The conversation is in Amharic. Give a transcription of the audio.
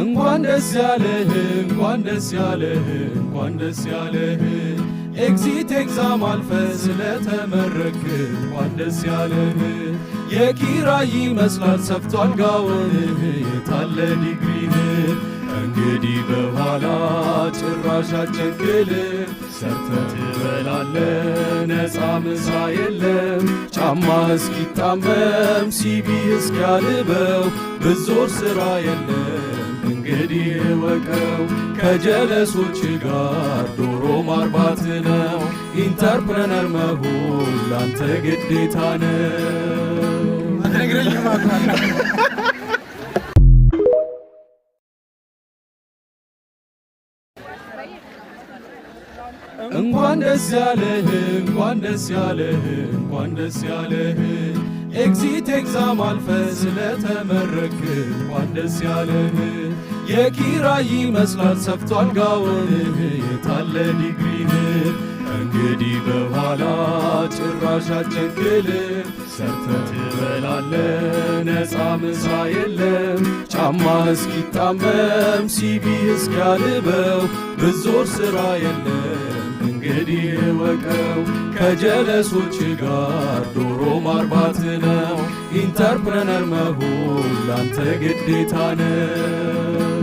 እንኳን ደስ ያለህ እንኳን ደስ ያለህ እንኳን ደስ ያለህ ኤግዚት ኤግዛም አልፈ ስለተመረክ እንኳን ደስ ያለህ የኪራይ ይመስላል ሰፍቷል ጋውንህ የታለ ዲግሪህ እንግዲህ በኋላ ጭራሽ አትቸግልም ሰርተህ ትበላለህ ነፃ ምሳ የለም ጫማ እስኪጣመም ሲቪ እስኪያልበው ብዙር ሥራ የለም እንግዲህ እወቀው ከጀለሶች ጋር ዶሮ ማርባት ነው ኢንተርፕረነር መሆን ላንተ ግዴታ ነው። እንኳን ደስ ያለህ እንኳን ደስ ያለህ እንኳን ደስ ያለህ ኤግዚት ኤግዛም አልፈ ስለተመረክ እንኳን ደስ ያለህ የኪራይ ይመስላል ሰፍቷል ጋውንህ የታለ ዲግሪህ እንግዲህ በኋላ ጭራሽ አትቸግልም ሰርተህ ትበላለህ ነፃ ምሳ የለም ጫማ እስኪጣመም ሲቪ እስኪያልበው ብዙር ሥራ የለም እንግዲህ እወቀው ከጀለሶች ጋር ዶሮ ማርባት ነው ኢንተርፕረነር መሆን ላንተ ግዴታ ነው።